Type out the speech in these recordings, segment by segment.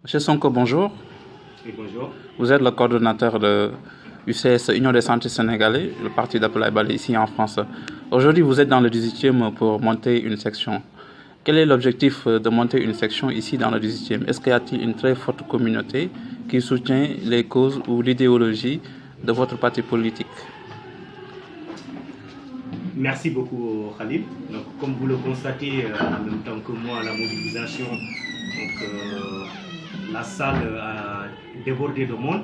Monsieur Sonko, bonjour. Oui, bonjour. Vous êtes le coordonnateur de UCS, Union des Centristes Sénégalais, le parti d'Abdoulaye Baldé ici en France. Aujourd'hui, vous êtes dans le 18e pour monter une section. Quel est l'objectif de monter une section ici dans le 18e? Est-ce qu'il y a une très forte communauté qui soutient les causes ou l'idéologie de votre parti politique? Merci beaucoup, Khalil. Donc, comme vous le constatez, en même temps que moi, la mobilisation, la salle a débordé de monde.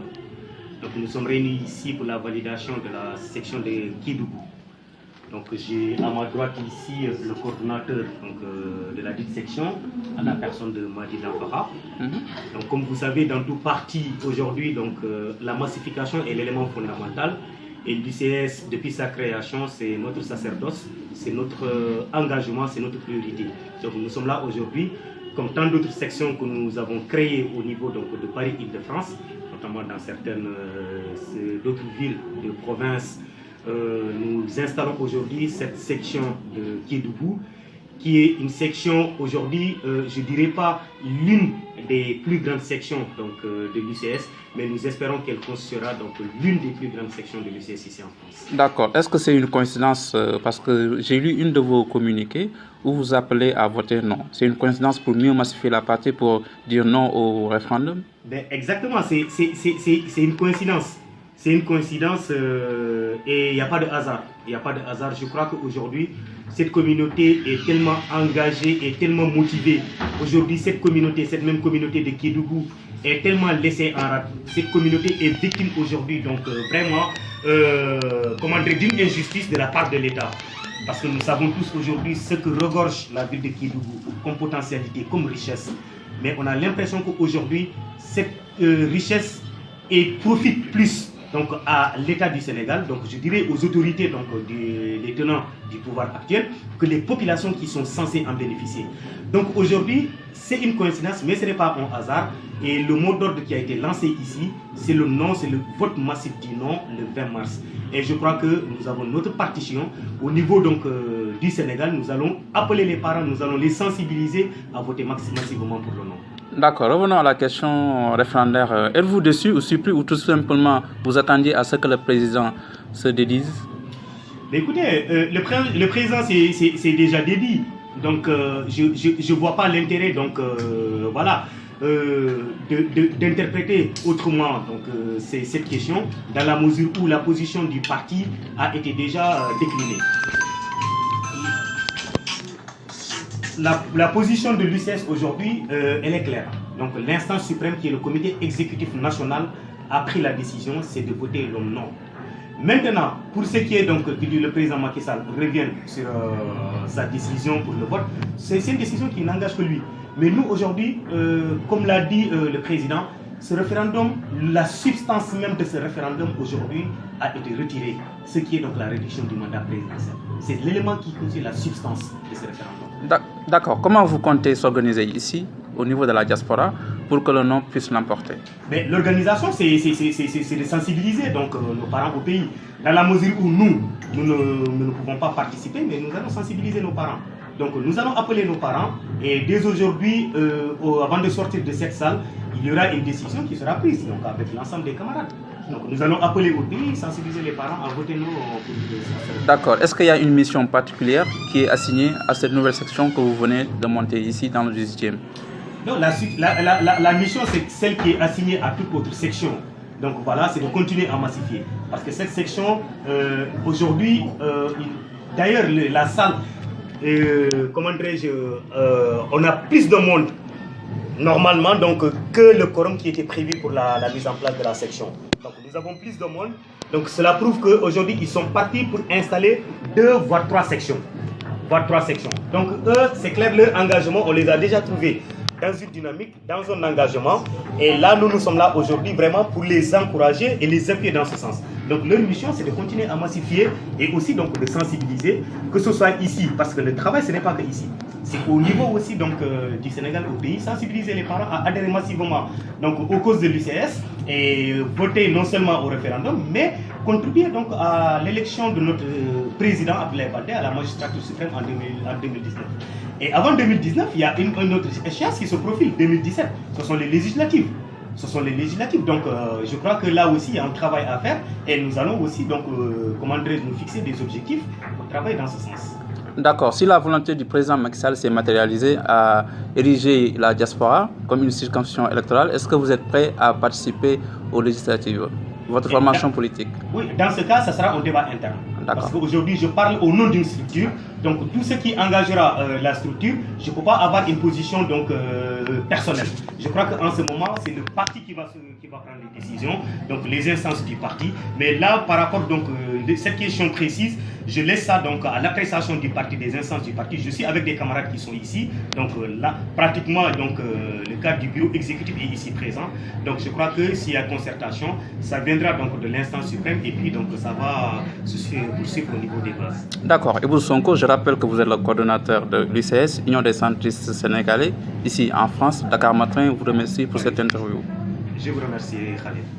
Donc, nous sommes réunis ici pour la validation de la section de Kédougou. Donc, j'ai à ma droite ici le coordonnateur de la dite section, à la personne de Madi Danfara. Donc, comme vous savez, dans tout parti aujourd'hui, la massification est l'élément fondamental. Et l'UCS, depuis sa création, c'est notre sacerdoce, c'est notre engagement, c'est notre priorité. Donc nous sommes là aujourd'hui, comme tant d'autres sections que nous avons créées au niveau de Paris-Île-de-France, notamment dans certaines d'autres villes de province. Nous installons aujourd'hui cette section de Kédougou, qui est une section aujourd'hui, je ne dirais pas l'une des plus grandes sections de l'UCS, mais nous espérons qu'elle constituera l'une des plus grandes sections de l'UCS ici en France. D'accord. Est-ce que c'est une coïncidence parce que j'ai lu une de vos communiqués où vous appelez à voter non? C'est une coïncidence pour mieux massifier la partie pour dire non au référendum? Exactement, c'est une coïncidence. C'est une coïncidence et il n'y a pas de hasard. Il n'y a pas de hasard. Je crois qu'aujourd'hui, cette communauté est tellement engagée et tellement motivée. Aujourd'hui, cette même communauté de Kédougou est tellement laissée en rade. Cette communauté est victime aujourd'hui, vraiment, d'une injustice de la part de l'État. Parce que nous savons tous aujourd'hui ce que regorge la ville de Kédougou comme potentialité, comme richesse. Mais on a l'impression qu'aujourd'hui, cette richesse profite plus à l'État du Sénégal, je dirais aux autorités des tenants du pouvoir actuel, que les populations qui sont censées en bénéficier. Donc aujourd'hui, c'est une coïncidence, mais ce n'est pas un hasard. Et le mot d'ordre qui a été lancé ici, c'est le non, c'est le vote massif du non le 20 mars. Et je crois que nous avons notre partition au niveau du Sénégal. Nous allons appeler les parents, nous allons les sensibiliser à voter massivement pour le non. D'accord, revenons à la question référendaire. Êtes-vous déçu ou surpris ou tout simplement vous attendiez à ce que le président se dédise? Mais écoutez, le président c'est déjà dédit. Donc je ne vois pas l'intérêt d'interpréter autrement cette question dans la mesure où la position du parti a été déjà déclinée. La position de l'UCS aujourd'hui, elle est claire. Donc l'instance suprême qui est le comité exécutif national a pris la décision, c'est de voter le non. Maintenant, pour ce qui est que le président Macky Sall revienne sur sa décision pour le vote, c'est une décision qui n'engage que lui. Mais nous aujourd'hui, comme l'a dit le président, ce référendum, la substance même de ce référendum aujourd'hui a été retirée, ce qui est la réduction du mandat présidentiel. C'est l'élément qui constitue la substance de ce référendum. D'accord. Comment vous comptez s'organiser ici, au niveau de la diaspora, pour que le non puisse l'emporter? L'organisation, c'est de sensibiliser nos parents au pays. Dans la mesure où nous ne pouvons pas participer, mais nous allons sensibiliser nos parents. Donc nous allons appeler nos parents et dès aujourd'hui, avant de sortir de cette salle, il y aura une décision qui sera prise avec l'ensemble des camarades. Donc nous allons appeler au pays, sensibiliser les parents à voter non. D'accord. Est-ce qu'il y a une mission particulière qui est assignée à cette nouvelle section que vous venez de monter ici dans le 18e? Non, la mission c'est celle qui est assignée à toute autre section. Donc voilà, c'est de continuer à massifier. Parce que cette section, aujourd'hui, d'ailleurs la salle, on a plus de monde normalement que le quorum qui était prévu pour la mise en place de la section. Donc nous avons plus de monde. Donc cela prouve qu'aujourd'hui ils sont partis pour installer 2 voire 3 sections. Donc eux, c'est clair, leur engagement, on les a déjà trouvés dans une dynamique, dans un engagement. Et là, nous sommes là aujourd'hui vraiment pour les encourager et les appuyer dans ce sens. Donc leur mission, c'est de continuer à massifier et aussi de sensibiliser, que ce soit ici, parce que le travail, ce n'est pas que ici. c'est au niveau aussi donc, du Sénégal au pays, sensibiliser les parents à adhérer massivement donc, aux causes de l'UCS et voter non seulement au référendum, mais contribuer donc à l'élection de notre président Abdoulaye Baldé à la magistrature suprême en 2019. Et avant 2019, il y a une autre échéance qui se profile, 2017, ce sont les législatives. Donc je crois que là aussi il y a un travail à faire et nous allons aussi donc, nous fixer des objectifs pour travailler dans ce sens. D'accord. Si la volonté du président Macky Sall s'est matérialisée à ériger la diaspora comme une circonscription électorale, est-ce que vous êtes prêt à participer aux législatives? Votre formation politique? Oui, dans ce cas, ça sera un débat interne. Parce qu'aujourd'hui, je parle au nom d'une structure. Donc, tout ce qui engagera la structure, je ne peux pas avoir une position donc, personnelle. Je crois qu'en ce moment, c'est le parti qui va prendre les décisions, donc les instances du parti. Mais là, par rapport donc, à cette question précise, je laisse ça donc, à l'appréciation du parti, des instances du parti. Je suis avec des camarades qui sont ici. Donc là, pratiquement, donc, le cadre du bureau exécutif est ici présent. Donc je crois que s'il y a concertation, ça viendra donc, de l'instance suprême et puis donc, ça va se poursuivre au niveau des bases. D'accord. Ebou Sonko, je rappelle que vous êtes le coordonnateur de l'UCS, Union des centristes sénégalais, ici en France. Dakar Matin vous remercie pour cette interview. Je vous remercie, Khalid.